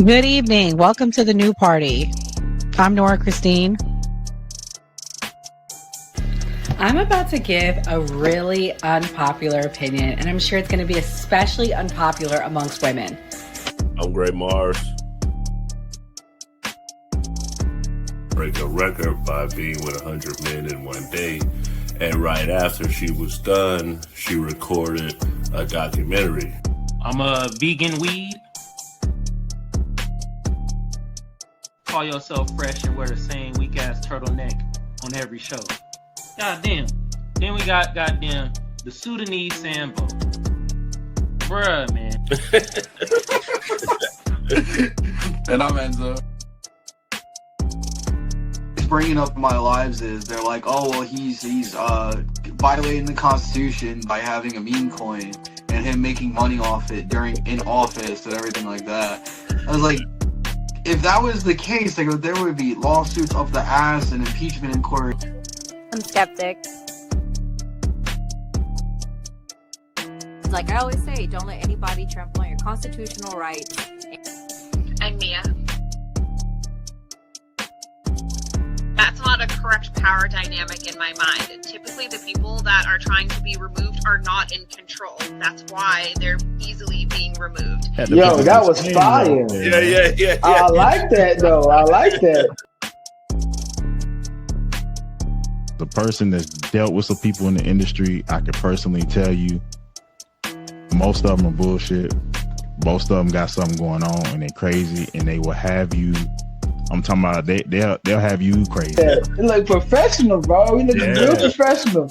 Good evening. Welcome to the new party. I'm Nora Christine. I'm about to give a really unpopular opinion, and I'm sure it's going to be especially unpopular amongst women. I'm Gray Mars. Break a record by being with 100 men in one day. And right after she was done, she recorded a documentary. I'm a vegan weed. Call yourself fresh and wear the same weak ass turtleneck on every show. Goddamn. Then we got goddamn the Sudanese Sambo. Bruh, man. And I'm Enzo. Bringing up in my lives is they're like, oh well, he's violating the Constitution by having a meme coin and him making money off it in office and everything like that. I was like, if that was the case, like there would be lawsuits up the ass and impeachment in court. I'm skeptic. Like I always say, don't let anybody trample on your constitutional rights. And Mia. That's not a correct power dynamic in my mind. Typically, the people that are trying to be removed are not in control. That's why they're easily being removed. Yo, that was fire. Yeah. I like that, though. I like that. The person that's dealt with some people in the industry, I can personally tell you, most of them are bullshit. Most of them got something going on and they're crazy, and they will have you. I'm talking about they'll have you crazy. Yeah, they look professional, bro. We look real professional.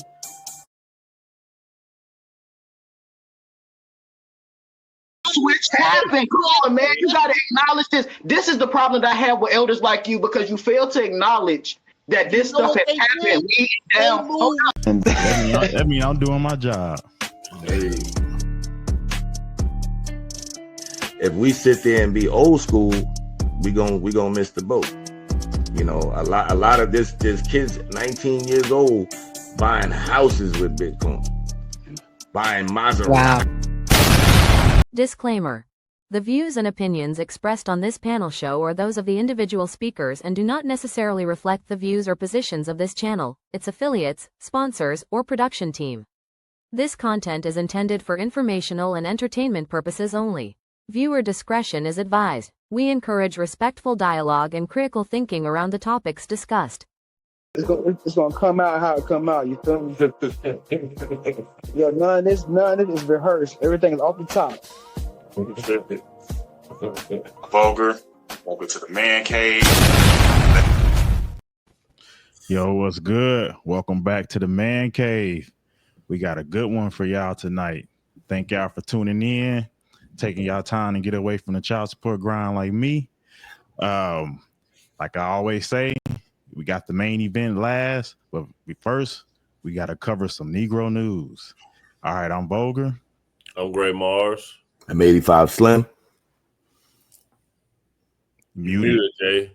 Switch happened. Come on, man. You gotta acknowledge this. This is the problem that I have with elders like you, because you fail to acknowledge that this stuff has happened. We down. That mean I'm doing my job. Hey. If we sit there and be old school, we gonna miss the boat. You know, a lot of this kids 19 years old buying houses with Bitcoin, buying Maserati. Wow. Disclaimer. The views and opinions expressed on this panel show are those of the individual speakers and do not necessarily reflect the views or positions of this channel, its affiliates, sponsors, or production team. This content is intended for informational and entertainment purposes only. Viewer discretion is advised. We encourage respectful dialogue and critical thinking around the topics discussed. It's gonna come out how it come out. You feel me? Yo, none of this is rehearsed. Everything is off the top. Vulgar. Welcome to the man cave. Yo, what's good? Welcome back to the man cave. We got a good one for y'all tonight. Thank y'all for tuning in, taking y'all time to get away from the child support grind like me. Like I always say, we got the main event last, but we got to cover some Negro news. All right, I'm Vulgar. I'm Gray Mars. I'm 85 Slim. Muted, Jay.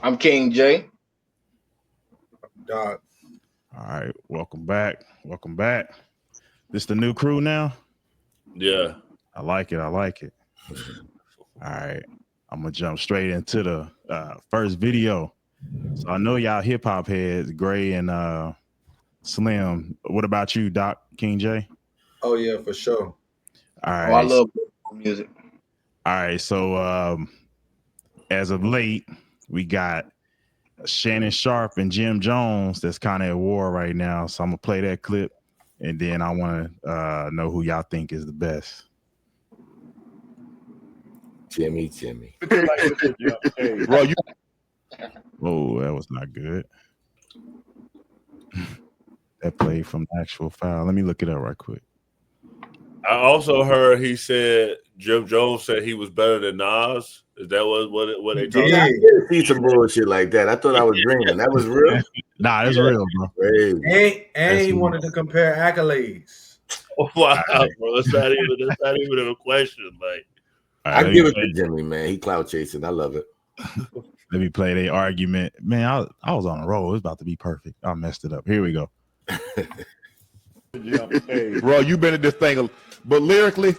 I'm King J. Dog. All right, welcome back. This the new crew now? Yeah. I like it. All right, I'm gonna jump straight into the first video. So I know y'all hip hop heads, Gray and Slim. What about you, Doc King J? Oh yeah, for sure. All right. Oh, I love music. All right, so as of late, we got Shannon Sharp and Jim Jones that's kind of at war right now. So I'm gonna play that clip, and then I want to know who y'all think is the best. Jimmy. Hey, bro, oh, that was not good. That played from the actual file. Let me look it up right quick. I also heard he said Jim Jones said he was better than Nas. Is that what they talking about? I did see some bullshit like that. I thought I was dreaming. That was real. Nah, it's real, bro. Crazy. And he wanted to compare accolades. Wow, bro. That's not even a question. Like, I give it to Jimmy, man. He clout chasing. I love it. Let me play their argument. Man, I was on a roll. It was about to be perfect. I messed it up. Here we go. Hey, bro, you been in this thing, but lyrically,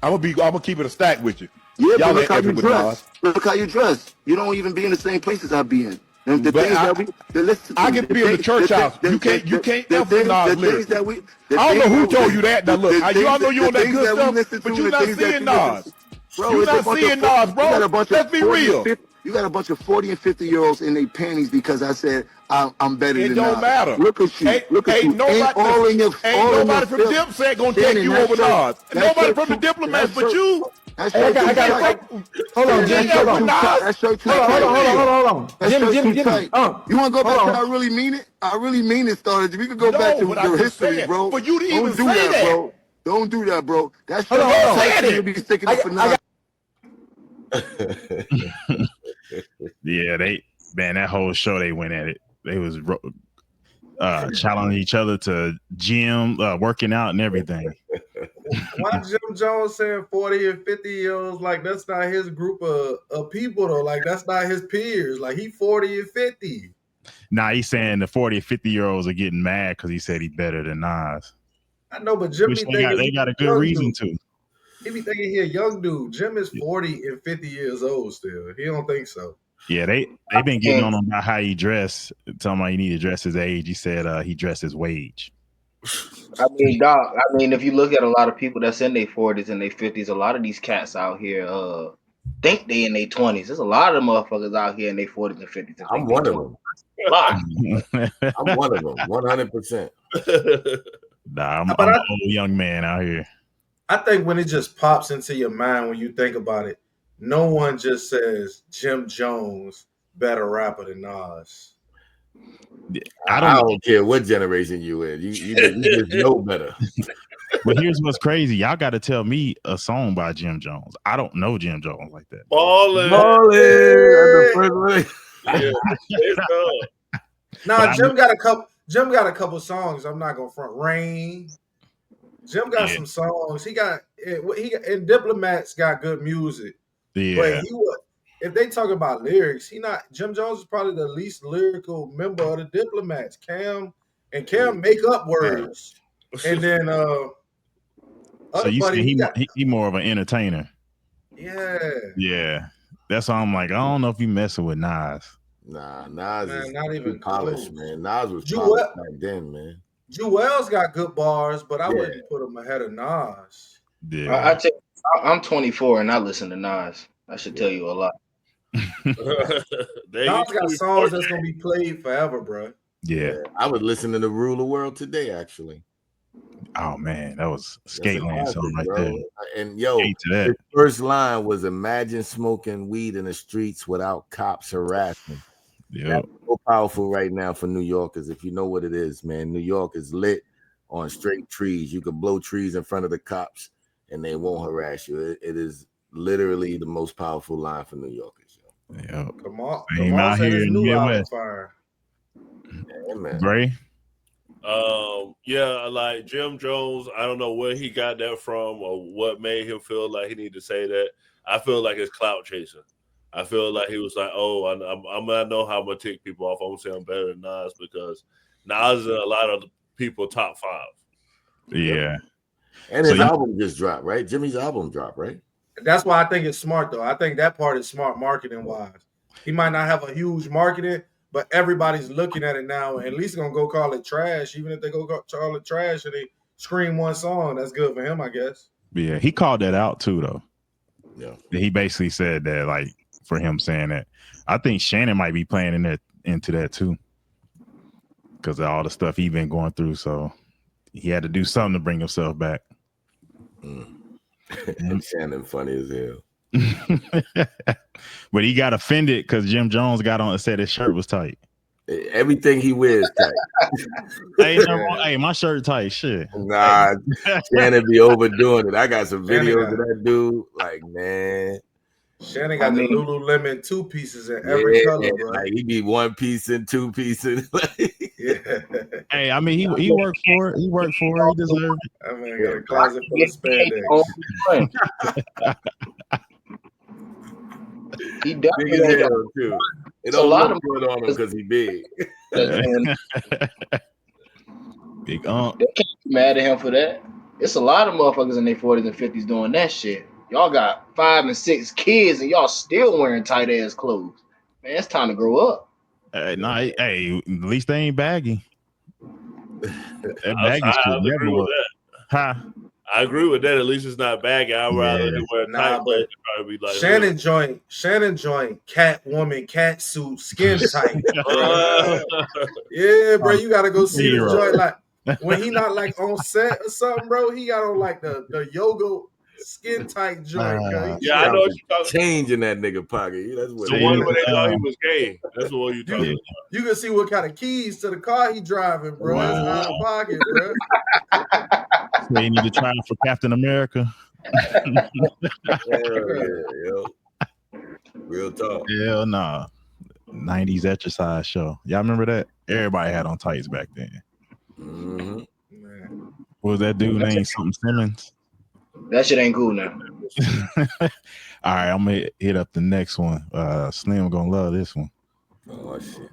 I'm gonna keep it a stack with you. Yeah, Y'all but look ain't how you effing with dress. Nas. Look how you dress. You don't even be in the same places I be in. The But things that we listen to. I can be in the church house. You can't F with Nas lyrics. That we, I don't know who told you that. Now look, y'all know you on that things good that we stuff, listen but to, you're the not things that seeing you listen Nas. to. Bro, You're it's a not bunch seeing of Nas, bro. You got a bunch Let's of be 40 and real. 50. You got a bunch of 40 and 50-year-olds in their panties because I said I'm better It than don't Nas. matter. Look at you. Look at you. Ain't nobody from Dipset gonna take you over Nas. Nobody from the Diplomats but you. That Hey, shirt too hold tight. on, That Jim, shirt too tight. That shirt too tight. Hold on. That Jimmy, shirt too Jimmy. tight. You want to go back Hold to on. I really mean it? I really mean it started. We could go back to but I'm the just history, saying, bro. for you to even Don't do say that, bro. Don't do that, bro. That shirt Hold on. too tight. You be sticking up for Nas. Yeah, that whole show they went at it. They was challenging each other to gym, working out and everything. Why Jim Jones saying 40 and 50-year-olds? Like, that's not his group of people, though. Like, that's not his peers. Like, he 40 and 50. Nah, he's saying the 40 50-year-olds are getting mad because he said he's better than Nas. I know, but Jim Which be they thinking got a good reason to. He be thinking he a young dude. Jim is 40 and 50 years old still. He don't think so. Yeah, they been getting on him about how he dressed. Telling him he need to dress his age. He said he dressed his wage. I mean, dog. I mean, if you look at a lot of people that's in their 40s and their 50s, a lot of these cats out here think they in their 20s. There's a lot of motherfuckers out here in their 40s and 50s. That I'm think one they of them. A lot. I'm one of them, 100%. Nah, I'm an old young man out here. I think when it just pops into your mind when you think about it, no one just says Jim Jones better rapper than Nas. I don't care what generation you in. You just know better. But here's what's crazy. Y'all got to tell me a song by Jim Jones. I don't know Jim Jones like that. Ballin'. Nah, Jim got a couple songs. I'm not gonna front. Rain. Jim got some songs. He and Diplomats got good music. Yeah. But if they talk about lyrics, Jim Jones is probably the least lyrical member of the Diplomats. Cam make up words. And then so you see he more of an entertainer. Yeah. That's why I'm like, I don't know if you messing with Nas. Nah, Nas is not even polished, man. Nas was Jewel- polished back then, man. Jewel's got good bars, but I wouldn't put him ahead of Nas. I tell you, I'm 24 and I listen to Nas. I should tell you a lot. Nas got songs that's gonna be played forever, bro. Yeah. I was listening to Rule the World today, actually. Oh man, that was Skateland song right bro. there. And yo, his first line was, "Imagine smoking weed in the streets without cops harassing." Yeah, so powerful right now for New Yorkers. If you know what it is, man, New York is lit on straight trees. You can blow trees in front of the cops, and they won't harass you. It is literally the most powerful line for New Yorkers. Yeah, Come on, out here in the Midwest. Yeah, man. Bray. Yeah, like Jim Jones, I don't know where he got that from or what made him feel like he needed to say that. I feel like it's clout chasing. I feel like he was like, "Oh, I know how I'm gonna tick people off. I'm gonna say I'm better than Nas because Nas is in a lot of people top 5." Yeah, and his album just dropped, right? Jimmy's album dropped, right? That's why I think it's smart, though. I think that part is smart marketing wise. He might not have a huge marketing, but everybody's looking at it now and at least gonna go call it trash. Even if they go call it trash and they scream one song, that's good for him, I guess. Yeah, he called that out too, though. Yeah, he basically said that, like, for him saying that. I think Shannon might be playing into that too, because of all the stuff he's been going through. So he had to do something to bring himself back. Shannon funny as hell. But he got offended because Jim Jones got on and said his shirt was tight. Everything he wears tight. Hey, my shirt tight. Shit. Nah, Shannon be overdoing it. I got some videos of that dude. Like, man. Shannon got the Lululemon 2 pieces in every color, bro. Like, he be 1 piece and 2 pieces. Yeah. Hey, I mean, he worked for it. He worked for it. He deserved it. I mean, got a closet full of spandex. He definitely big as hell, too. It don't look good on him because he big. Big They can't be mad at him for that. It's a lot of motherfuckers in their 40s and 50s doing that shit. Y'all got 5 and 6 kids and y'all still wearing tight ass clothes. Man, it's time to grow up. Hey, at least they ain't baggy. That baggy I shit agree never with work. that. Huh? I agree with that. At least it's not baggy. I'd rather they wear tight clothes than probably be like Shannon joint, cat woman, cat suit, skin tight, bro. Yeah, bro, you gotta go see this joint. Like when he not like on set or something, bro, he got on like the yoga skin tight joint. Yeah, I know what you're talking. Change in that nigga pocket. That's what The one where they thought he was gay. That's the one you talking about. You can see what kind of keys to the car he driving, bro. Wow. It's out of pocket, bro. So they need to try for Captain America. Yo. Real talk. Hell nah. 90s exercise show. Y'all remember that? Everybody had on tights back then. Mm-hmm. What was that dude named something Simmons? That shit ain't cool now. All right, I'm gonna hit up the next one. Slim gonna love this one. Oh shit.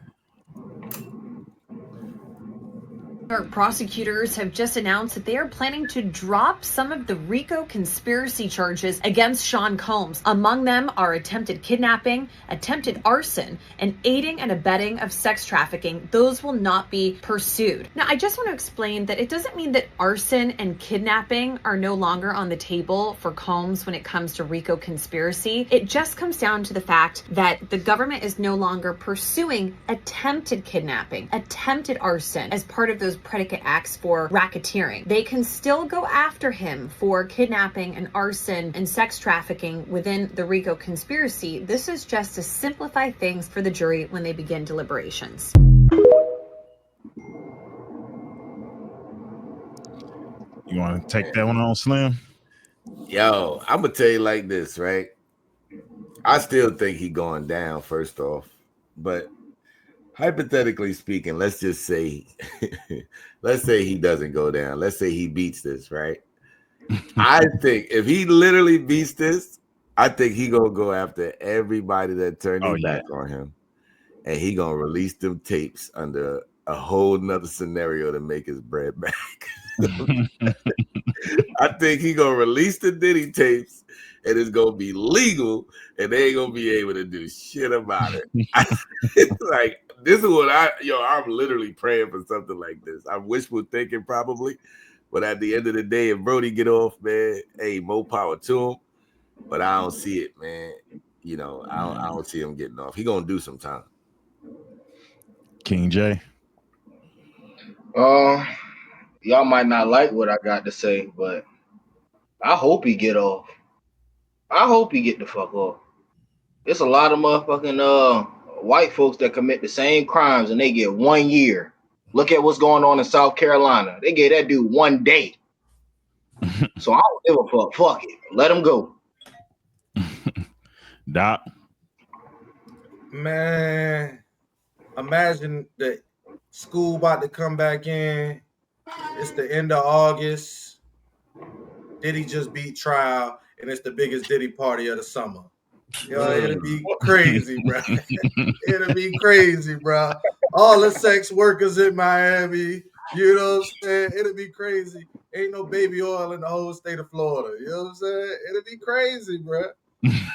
Prosecutors have just announced that they are planning to drop some of the RICO conspiracy charges against Sean Combs. Among them are attempted kidnapping, attempted arson, and aiding and abetting of sex trafficking. Those will not be pursued. Now, I just want to explain that it doesn't mean that arson and kidnapping are no longer on the table for Combs when it comes to RICO conspiracy. It just comes down to the fact that the government is no longer pursuing attempted kidnapping, attempted arson as part of those predicate acts for racketeering. They can still go after him for kidnapping and arson and sex trafficking within the RICO conspiracy. This is just to simplify things for the jury when they begin deliberations. You want to take that one on, Slim? Yo, I'm gonna tell you like this, right? I still think he going down, first off, but hypothetically speaking, let's just say he doesn't go down. Let's say he beats this, right? I think if he literally beats this, I think he gonna go after everybody that turned their back on him, and he gonna release them tapes under a whole nother scenario to make his bread back. I think he gonna release the Diddy tapes, and it's gonna be legal, and they ain't gonna be able to do shit about it. It's like, this is what I'm literally praying for something like this. I'm wishful thinking probably, but at the end of the day, if Brody get off, man, hey, more power to him. But I don't see it, man. You know, I don't see him getting off. He gonna do some time. King J. Y'all might not like what I got to say, but I hope he get off. I hope he get the fuck off. There's a lot of motherfucking white folks that commit the same crimes and they get 1 year. Look at what's going on in South Carolina. They gave that dude 1 day. So I don't give a fuck. Fuck it. Let him go. Doc. Man, imagine the school about to come back in. It's the end of August. Diddy just beat trial, and it's the biggest Diddy party of the summer. Yo, it'll be crazy, bro. It'll be crazy, bro. All the sex workers in Miami, you know what I'm saying? It'll be crazy. Ain't no baby oil in the whole state of Florida. You know what I'm saying? It'll be crazy, bro.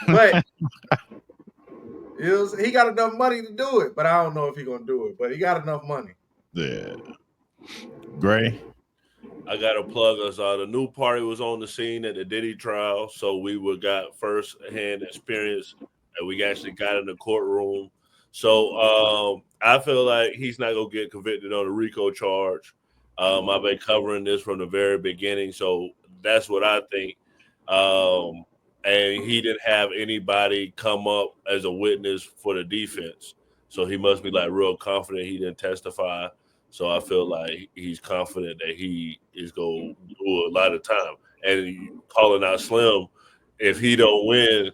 But you know, he got enough money to do it, but I don't know if he's gonna do it. But he got enough money. Yeah. Gray. I gotta plug us. The new party was on the scene at the Diddy trial, so we got first-hand experience, and we actually got in the courtroom. So I feel like he's not gonna get convicted on a RICO charge. I've been covering this from the very beginning, so that's what I think. And he didn't have anybody come up as a witness for the defense, so he must be like real confident he didn't testify. So I feel like he's confident that he is going to do a lot of time. And calling out Slim, if he don't win,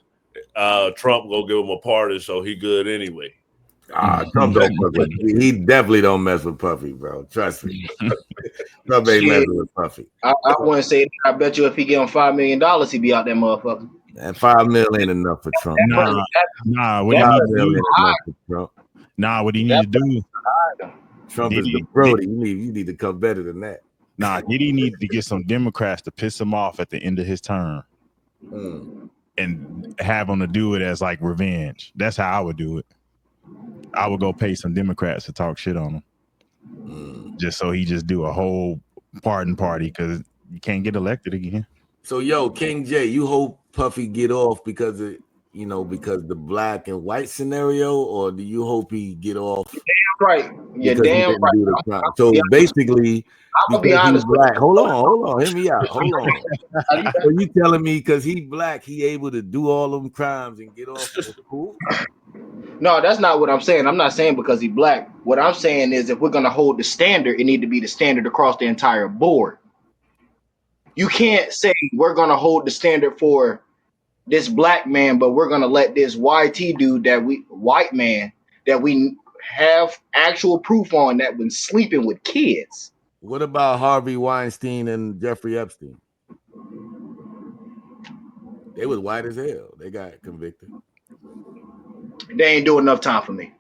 Trump going to give him a pardon, so he good anyway. Trump don't fuck with. He definitely don't mess with Puffy, bro. Trust me. Trump ain't messing with Puffy. I wouldn't say that. I bet you if he give him $5 million, he'd be out that motherfucker. And $5 million ain't enough for Trump. Nah. What he need to do? Trump is the Brody. You need to come better than that. Nah, Diddy needs to get some Democrats to piss him off at the end of his term and have him to do it as like revenge. That's how I would do it. I would go pay some Democrats to talk shit on him. Just so he just do a whole pardon party because you can't get elected again. So yo, King J, you hope Puffy get off because of because the black and white scenario, or do you hope he get off? Damn right. You're Because he damn didn't right. do the crime. So basically, I'll be because he's honest. black. Hold on, hear me out. Hold on. So you telling me because he black, he able to do all them crimes and get off? That's cool. No, that's not what I'm saying. I'm not saying because he's black. What I'm saying is if we're gonna hold the standard, it need to be the standard across the entire board. You can't say we're gonna hold the standard for this black man, but we're gonna let this YT dude white man that we have actual proof on that been sleeping with kids. What about Harvey Weinstein and Jeffrey Epstein? They was white as hell. They got convicted. They ain't doing enough time for me.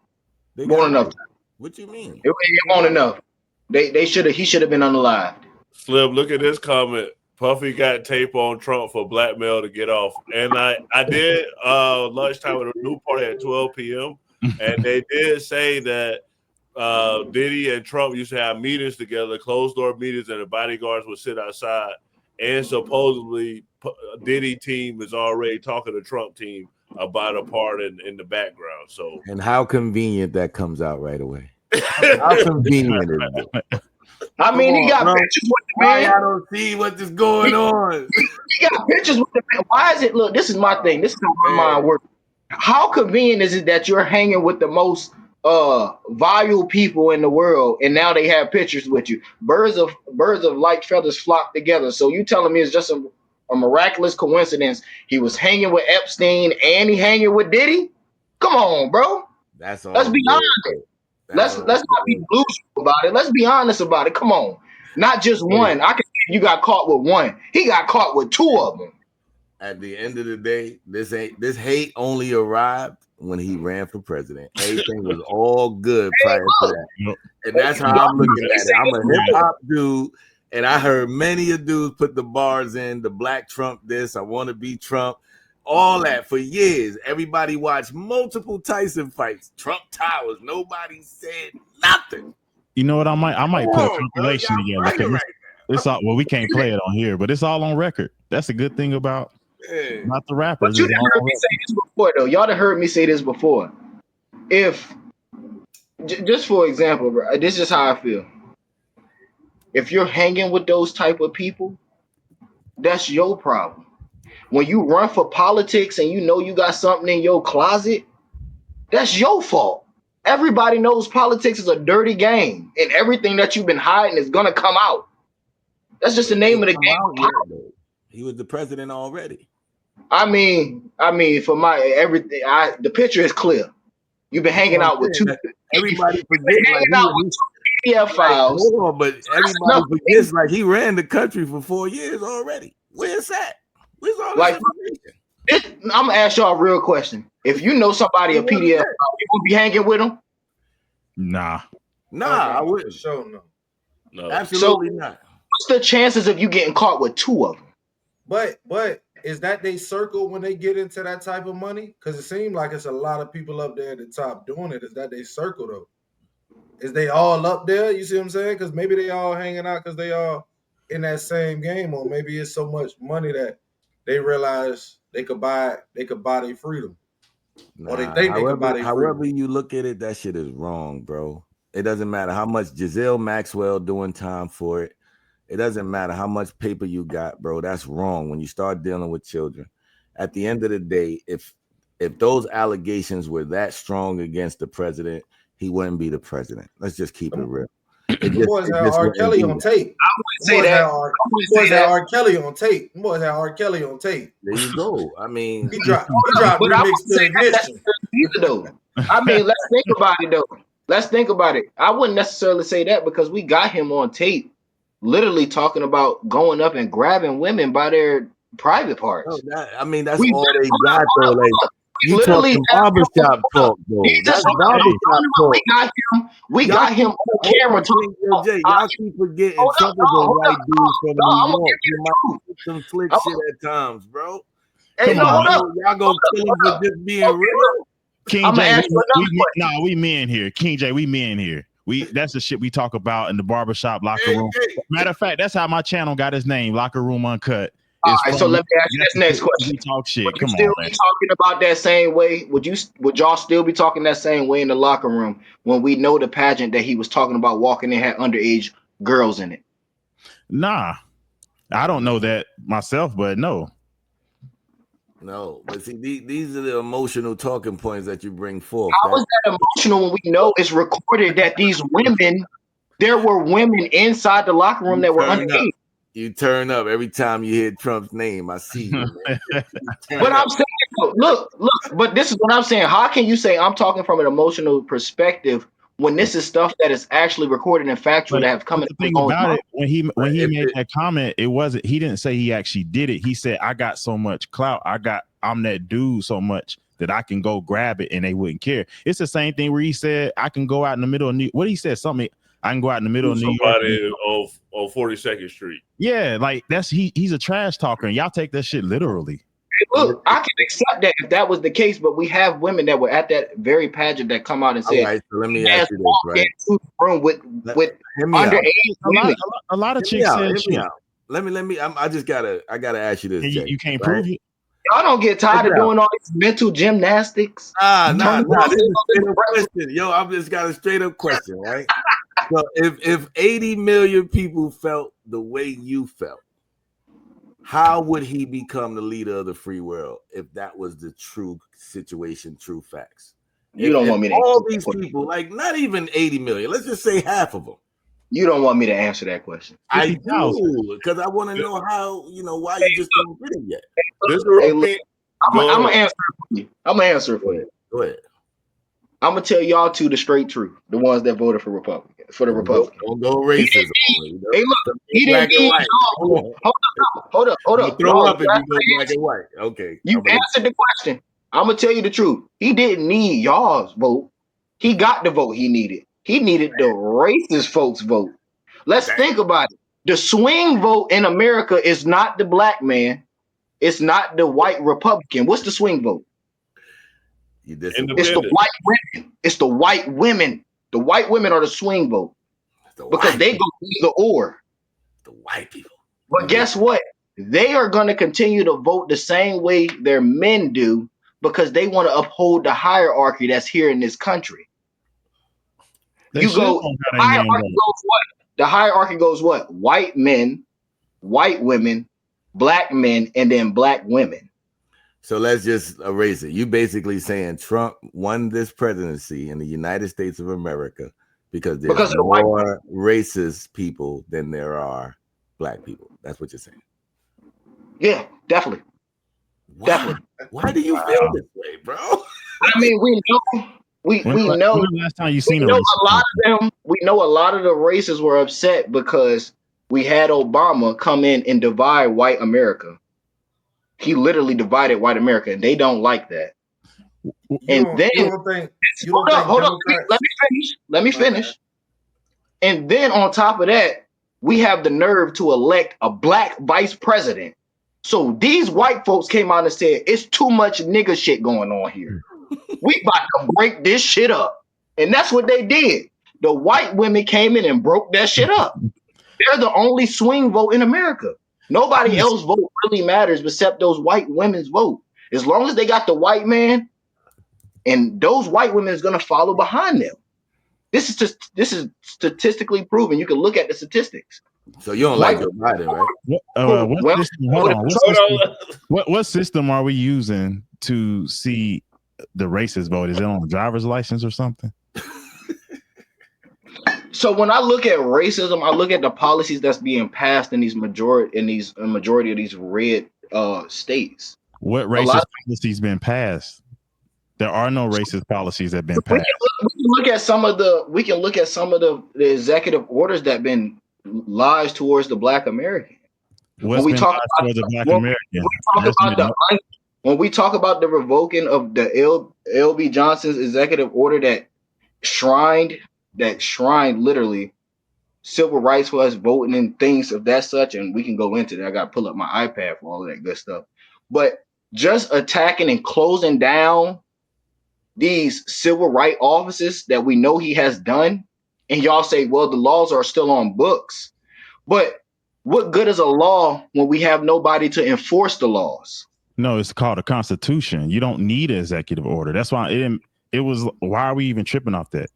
They won't enough time. What you mean? It won't enough. He should have been unalived. Slim, look at this comment. Puffy got tape on Trump for blackmail to get off. And I did lunchtime with a new party at 12 p.m. And they did say that Diddy and Trump used to have meetings together, closed door meetings, and the bodyguards would sit outside. And supposedly Diddy team is already talking to Trump team about a part in the background. So, and how convenient that comes out right away. How convenient is it? I mean, he got pictures with the man. I don't see what is going on. He got pictures with the man. Why is it? Look, this is my thing. This is how my mind works. How convenient is it that you're hanging with the most valuable people in the world, and now they have pictures with you? Birds of like feathers flock together. So you telling me it's just a miraculous coincidence? He was hanging with Epstein and he hanging with Diddy. Come on, bro. That's all. Let's be honest. Let's not be delusional about it. Let's be honest about it. Come on, not just one. I can see you got caught with one. He got caught with two of them. At the end of the day, this hate only arrived when he ran for president. Everything was all good prior to that, and that's how I'm looking at it. I'm a hip hop dude, and I heard many of dudes put the bars in the black Trump. This I want to be Trump. All that for years. Everybody watched multiple Tyson fights. Trump Towers. Nobody said nothing. You know what? I might put a compilation together. It's all, well, we can't play it on here, but it's all on record. That's a good thing about not the rappers. But you done heard me say this before, though. Y'all done heard me say this before. If, just for example, bro, this is how I feel. If you're hanging with those type of people, that's your problem. When you run for politics and you know you got something in your closet, that's your fault. Everybody knows politics is a dirty game, and everything that you've been hiding is gonna come out. That's just the name of the game. He was the president already. I mean, for my everything, the picture is clear. You've been hanging out with two. Everybody forgets hanging out with two PDF files. Hold on, but everybody forgets like he ran the country for 4 years already. Where's that? Where's all this information? I'm gonna ask y'all a real question. If you know somebody a PDF, you would be hanging with them? Nah, I wouldn't. Sure, no, absolutely not. What's the chances of you getting caught with two of them? But is that they circle when they get into that type of money? Because it seems like it's a lot of people up there at the top doing it. Is that they circle though? Is they all up there? You see what I'm saying? Because maybe they all hanging out because they all in that same game, or maybe it's so much money that they realize they could buy their freedom. Or they think they could buy their freedom. However you look at it, that shit is wrong, bro. It doesn't matter how much Giselle Maxwell doing time for it. It doesn't matter how much paper you got, bro. That's wrong when you start dealing with children. At the end of the day, if those allegations were that strong against the president, he wouldn't be the president. Let's just keep it real. The boys had R. Kelly on tape. I wouldn't say that. Boys had R. Kelly on tape. Boys had R. Kelly on tape. There you go. I mean, he dropped remix to Ignition. Though. I mean, let's think about it though. Let's think about it. I wouldn't necessarily say that because we got him on tape, literally talking about going up and grabbing women by their private parts. No, that's all they got though. Like You literally talking have him barbershop talk, though. Jesus, That's hold on, barbershop talk. we Y'all got him keep- on hold camera on, talking. Yo, Jay, y'all keep forgetting Trump is a white dude from New York. He might do some slick shit at times, bro. Hey, Come on, man. Y'all gonna kill him for just being real? King J, we men here. King J, we men here. That's the shit we talk about in the barbershop locker room. Matter of fact, that's how my channel got its name, Locker Room Uncut. All right, so let me ask you this next We question. talk shit. Would you Come still on, be man. talking about that same way? Would y'all still be talking that same way in the locker room when we know the pageant that he was talking about walking in had underage girls in it? Nah, I don't know that myself, but no. No, but see, these are the emotional talking points that you bring forth. How is that emotional when we know it's recorded that these women, there were women inside the locker room that were underage? You turn up every time you hear Trump's name. I see you, man. But I'm saying, look, but this is what I'm saying. How can you say I'm talking from an emotional perspective when this is stuff that is actually recorded and factual that have come in? The thing about it, when he made that comment, he didn't say he actually did it. He said, I got so much clout. I'm that dude so much that I can go grab it and they wouldn't care. It's the same thing where he said, I can go out in the middle of what he said, something, I can go out in the middle of New York. Somebody on 42nd Street. Yeah, like he's a trash talker and y'all take that shit literally. Look, I can accept that if that was the case, but we have women that were at that very pageant that come out and said, all right, so let me ask you this, right? Room with underage women. A lot of chicks said shit. Let me. I gotta ask you this, Jay. You can't prove it. Y'all don't get tired of doing all this mental gymnastics. Nah. This is a straight up question. Yo, I've just got a straight up question, right? So if 80 million people felt the way you felt, how would he become the leader of the free world if that was the true situation, true facts? You don't want me to all these people, like not even 80 million, let's just say half of them. You don't want me to answer that question. I do, because I want to know how, why you just don't get it yet. I'm gonna answer it for you. I'm gonna answer it for you. Go ahead. I'm gonna tell y'all two the straight truth. The ones that voted for Republicans. Don't go racism. Hey, look, he didn't need y'all. Hold up. Throw up if you go black and white. Okay. You answered the question. I'm gonna tell you the truth. He didn't need y'all's vote. He got the vote he needed. He needed the racist folks' vote. Let's think about it. The swing vote in America is not the black man. It's not the white Republican. What's the swing vote? It's the white women. It's the white women. The white women are the swing vote because they go either or. The white people. But guess what? They are going to continue to vote the same way their men do because they want to uphold the hierarchy that's here in this country. Hierarchy goes what? The hierarchy goes what? White men, white women, black men, and then black women. So let's just erase it. You basically saying Trump won this presidency in the United States of America because there's more racist people than there are black people. That's what you're saying. Yeah, definitely. Why do you feel this way, bro? I mean, we know. We know. When the last time you seen a lot of them. We know a lot of the racists were upset because we had Obama come in and divide white America. He literally divided white America, and they don't like that. Hold up. Let me finish. And then on top of that, we have the nerve to elect a black vice president. So these white folks came out and said, it's too much nigga shit going on here. We about to break this shit up. And that's what they did. The white women came in and broke that shit up. They're the only swing vote in America. Nobody else vote really matters except those white women's vote. As long as they got the white man, and those white women is going to follow behind them. This is statistically proven. You can look at the statistics. So you don't like Joe Biden, right? What system are we using to see the racist vote? Is it on a driver's license or something? So when I look at racism, I look at the policies that's being passed in these majority of these red states. What racist policies been passed? There are no racist policies that have been passed. We can look at some of the executive orders that have been lies towards the black American. When we talk about the black American, when we talk about the revoking of the LB Johnson's executive order that shrined literally civil rights for us voting and things of that such, and we can go into that. I got to pull up my iPad for all of that good stuff. But just attacking and closing down these civil rights offices that we know he has done, and y'all say, well, the laws are still on books. But what good is a law when we have nobody to enforce the laws? No, it's called a constitution. You don't need an executive order. That's why it was. Why are we even tripping off that?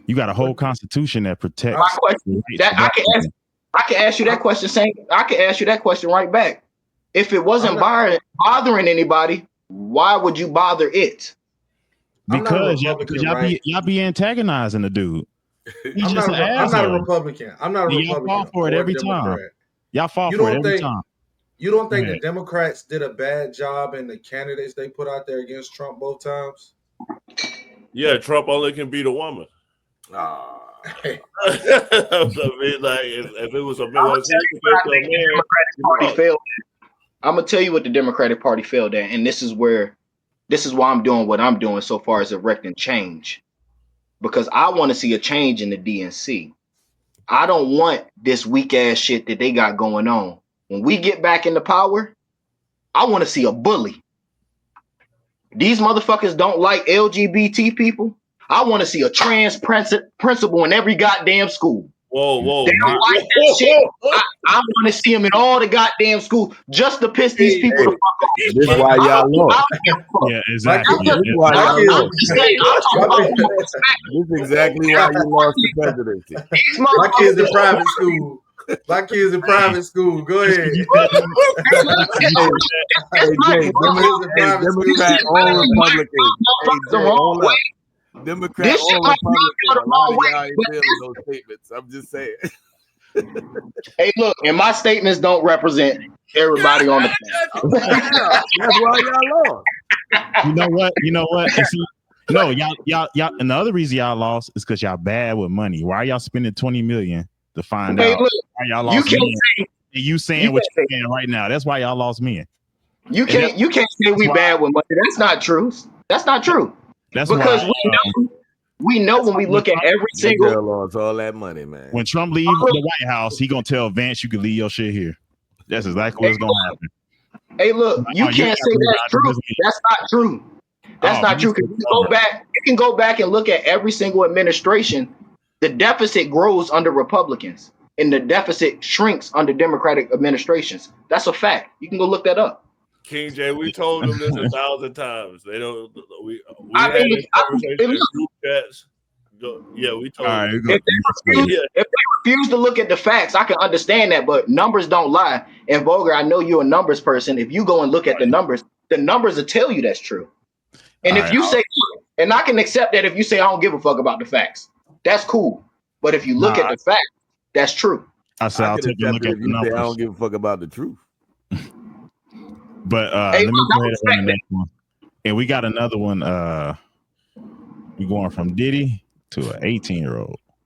You got a whole constitution that protects. My question, I can ask you that question. I can ask you that question right back. If it wasn't bothering anybody, why would you bother it? Because y'all be antagonizing the dude. He's I'm just not an asshole. I'm not a Republican. I'm not a Republican. Y'all fall for it every time. Y'all fall for it every time. You don't think the Democrats did a bad job in the candidates they put out there against Trump both times? Yeah, Trump only can beat a woman. I mean, like if it was a man, I'm gonna tell you what the Democratic Party failed at, and this is why I'm doing what I'm doing so far as erecting change, because I want to see a change in the DNC. I don't want this weak ass shit that they got going on. When we get back into power, I want to see a bully. These motherfuckers don't like LGBT people. I want to see a trans principal in every goddamn school. Whoa. They don't like that shit. I want to see them in all the goddamn schools just to piss these people the fuck off. This is why y'all lost. Yeah, exactly. This is why y'all lost. This is exactly why you lost the presidency. My kids in private school. My kids in private school. Go ahead. Democrat or Republican. Democrat or Republican. A lot of y'all ain't feeling those statements. I'm just saying. Hey, look, and my statements don't represent everybody on the planet. That's why y'all lost. You know what? See, no, y'all, and the other reason y'all lost is because y'all bad with money. Why are y'all spending $20 million to find out look, why y'all lost men? And you saying what you're saying right now. That's why y'all lost men. You can't say we bad with money. That's not true. That's not true. That's because why, we know when we look at every single girl lost all that money, man. When Trump leave the White House, he gonna tell Vance you can leave your shit here. That's exactly what's gonna happen. Hey, look, you can't say that's true. That's not true. That's not true. Because you can go back and look at every single administration. The deficit grows under Republicans, and the deficit shrinks under Democratic administrations. That's a fact. You can go look that up. King J, we told them this 1,000 times. They don't. We had this conversation in group chats. We told them. If they refuse to look at the facts, I can understand that, but numbers don't lie. And Boger, I know you're a numbers person. If you go and look at the numbers will tell you that's true. And if you say, and I can accept that if you say I don't give a fuck about the facts, that's cool. But if you look at the facts, that's true. I said I'll take a look at the numbers. I don't give a fuck about the truth. But let me go ahead on the next one. And we got another one. We're going from Diddy to an 18-year-old.